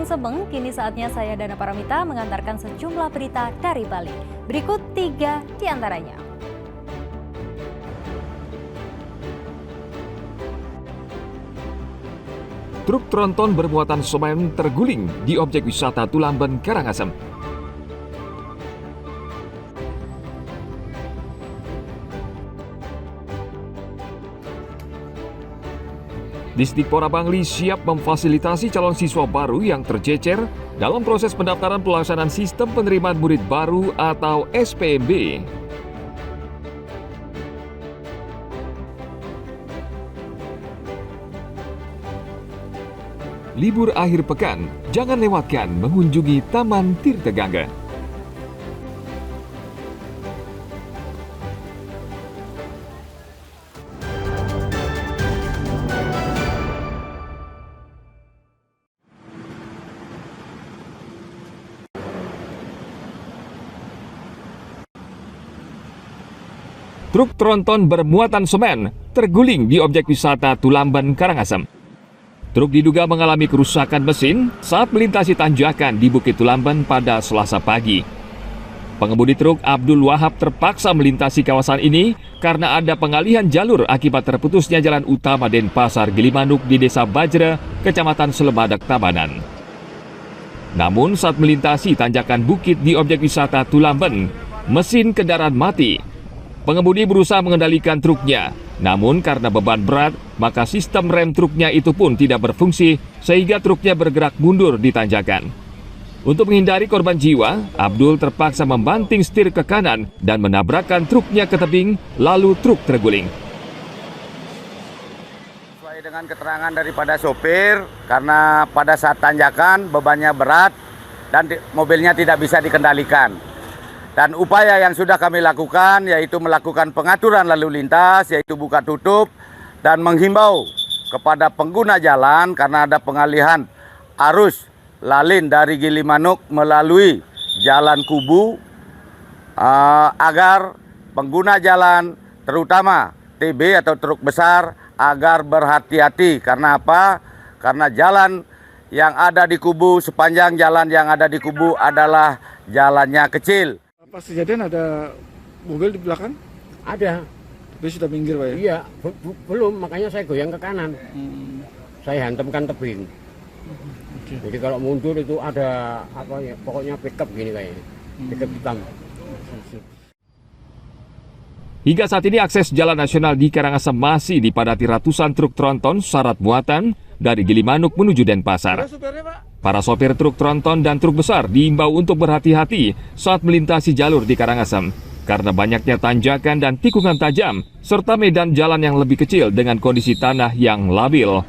Sebeng, kini saatnya saya Dana Paramita mengantarkan sejumlah berita dari Bali. Berikut 3 di antaranya. Truk tronton bermuatan semen terguling di objek wisata Tulamben, Karangasem. Disdikpora Bangli siap memfasilitasi calon siswa baru yang tercecer dalam proses pendaftaran pelaksanaan sistem penerimaan murid baru atau SPMB. Libur akhir pekan, jangan lewatkan mengunjungi Taman Tirta Gangga. Truk tronton bermuatan semen terguling di objek wisata Tulamben, Karangasem. Truk diduga mengalami kerusakan mesin saat melintasi tanjakan di Bukit Tulamben pada Selasa pagi. Pengemudi truk Abdul Wahab terpaksa melintasi kawasan ini karena ada pengalihan jalur akibat terputusnya jalan utama Denpasar Gilimanuk di Desa Bajra, Kecamatan Selemadak, Tabanan. Namun saat melintasi tanjakan bukit di objek wisata Tulamben, mesin kendaraan mati. Pengemudi berusaha mengendalikan truknya, namun karena beban berat, maka sistem rem truknya itu pun tidak berfungsi sehingga truknya bergerak mundur di tanjakan. Untuk menghindari korban jiwa, Abdul terpaksa membanting setir ke kanan dan menabrakkan truknya ke tebing, lalu truk terguling. Sesuai dengan keterangan daripada sopir, karena pada saat tanjakan bebannya berat dan mobilnya tidak bisa dikendalikan. Dan upaya yang sudah kami lakukan yaitu melakukan pengaturan lalu lintas, yaitu buka tutup dan menghimbau kepada pengguna jalan karena ada pengalihan arus lalin dari Gilimanuk melalui Jalan Kubu agar pengguna jalan terutama TB atau truk besar agar berhati-hati. Karena apa? Karena jalan yang ada di Kubu, sepanjang jalan yang ada di Kubu adalah jalannya kecil. Pas kejadian ada mobil di belakang? Ada. Tapi sudah minggir, Pak ya? Iya, belum, makanya saya goyang ke kanan. Saya hantamkan tebing. Okay. Jadi kalau mundur itu ada apa ya, pokoknya pickup gini kayaknya. Pickup hitam. Hingga saat ini akses jalan nasional di Karangasem masih dipadati ratusan truk tronton syarat muatan dari Gilimanuk menuju Denpasar. Para sopir truk tronton dan truk besar diimbau untuk berhati-hati saat melintasi jalur di Karangasem karena banyaknya tanjakan dan tikungan tajam serta medan jalan yang lebih kecil dengan kondisi tanah yang labil.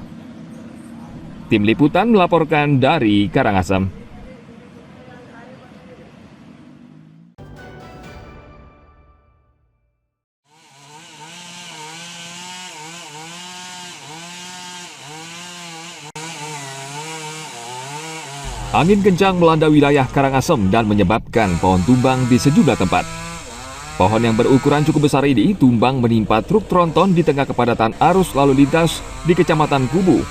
Tim Liputan melaporkan dari Karangasem. Angin kencang melanda wilayah Karangasem dan menyebabkan pohon tumbang di sejumlah tempat. Pohon yang berukuran cukup besar ini tumbang menimpa truk tronton di tengah kepadatan arus lalu lintas di Kecamatan Kubu.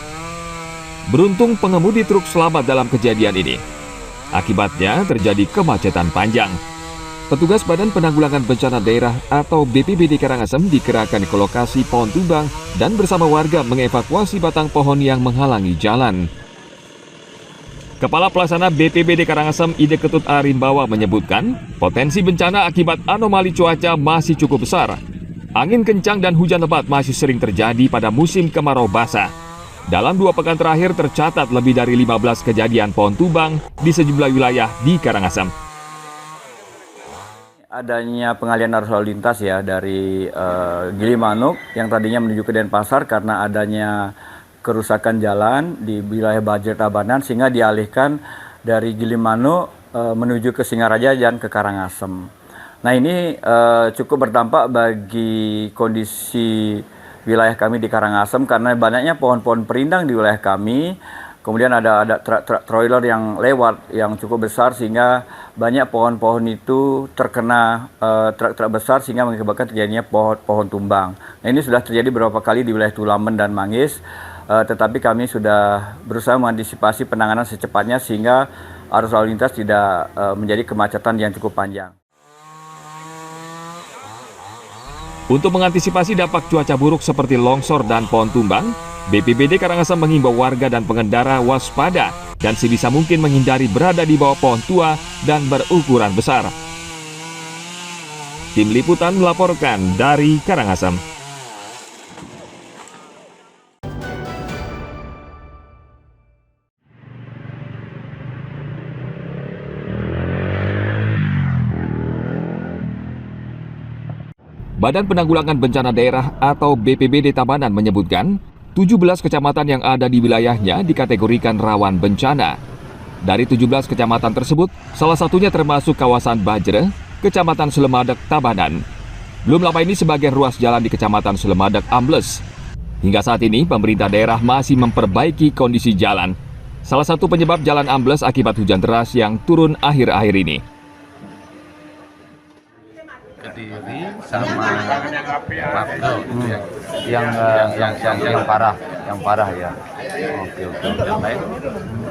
Beruntung pengemudi truk selamat dalam kejadian ini. Akibatnya terjadi kemacetan panjang. Petugas Badan Penanggulangan Bencana Daerah atau BPBD Karangasem dikerahkan ke lokasi pohon tumbang dan bersama warga mengevakuasi batang pohon yang menghalangi jalan. Kepala Pelaksana BPBD Karangasem Ide Ketut Arimbawa menyebutkan, potensi bencana akibat anomali cuaca masih cukup besar. Angin kencang dan hujan lebat masih sering terjadi pada musim kemarau basah. Dalam 2 pekan terakhir tercatat lebih dari 15 kejadian pohon tumbang di sejumlah wilayah di Karangasem. Adanya pengalihan arus lalu lintas ya dari Gilimanuk yang tadinya menuju ke Denpasar karena adanya kerusakan jalan di wilayah Bajra Tabanan sehingga dialihkan dari Gilimanuk menuju ke Singaraja dan ke Karangasem. Nah ini cukup berdampak bagi kondisi wilayah kami di Karangasem karena banyaknya pohon-pohon perindang di wilayah kami. Kemudian ada truk trailer yang lewat yang cukup besar sehingga banyak pohon-pohon itu terkena truk besar sehingga mengakibatkan terjadinya pohon tumbang. Nah ini sudah terjadi beberapa kali di wilayah Tulamben dan Manggis. tetapi kami sudah berusaha mengantisipasi penanganan secepatnya sehingga arus lalu lintas tidak menjadi kemacetan yang cukup panjang. Untuk mengantisipasi dampak cuaca buruk seperti longsor dan pohon tumbang, BPBD Karangasem menghimbau warga dan pengendara waspada dan sebisa mungkin menghindari berada di bawah pohon tua dan berukuran besar. Tim Liputan melaporkan dari Karangasem. Badan Penanggulangan Bencana Daerah atau BPBD Tabanan menyebutkan 17 kecamatan yang ada di wilayahnya dikategorikan rawan bencana. Dari 17 kecamatan tersebut, salah satunya termasuk kawasan Bajre, Kecamatan Selemadeg, Tabanan. Belum lama ini sebagian ruas jalan di Kecamatan Selemadeg ambles. Hingga saat ini, pemerintah daerah masih memperbaiki kondisi jalan. Salah satu penyebab jalan ambles akibat hujan deras yang turun akhir-akhir ini. Kediri sama Marto yang parah ya. Oke. Baik.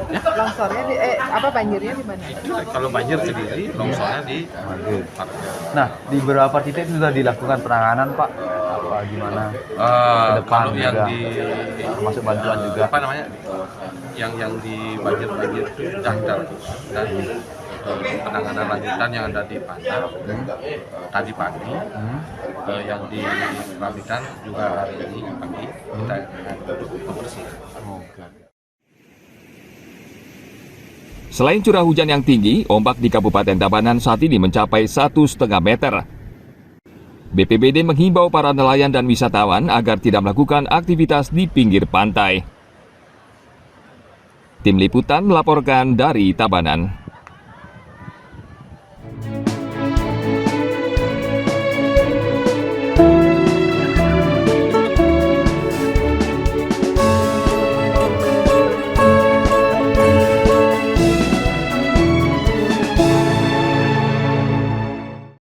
Longsornya banjirnya di mana? Kalau banjir Kediri, longsornya di Marto. Nah, di beberapa titik sudah dilakukan penanganan, Pak. Apa gimana? Ke depan kalau yang juga, di termasuk bantuan juga. apa namanya? Yang di banjir itu sudah dan penanganan lanjutan yang ada di Panah tadi pagi, yang di Pamitan juga hari ini pagi kita membersihkan. Selain curah hujan yang tinggi, ombak di Kabupaten Tabanan saat ini mencapai 1,5 meter. BPBD menghimbau para nelayan dan wisatawan agar tidak melakukan aktivitas di pinggir pantai. Tim Liputan melaporkan dari Tabanan.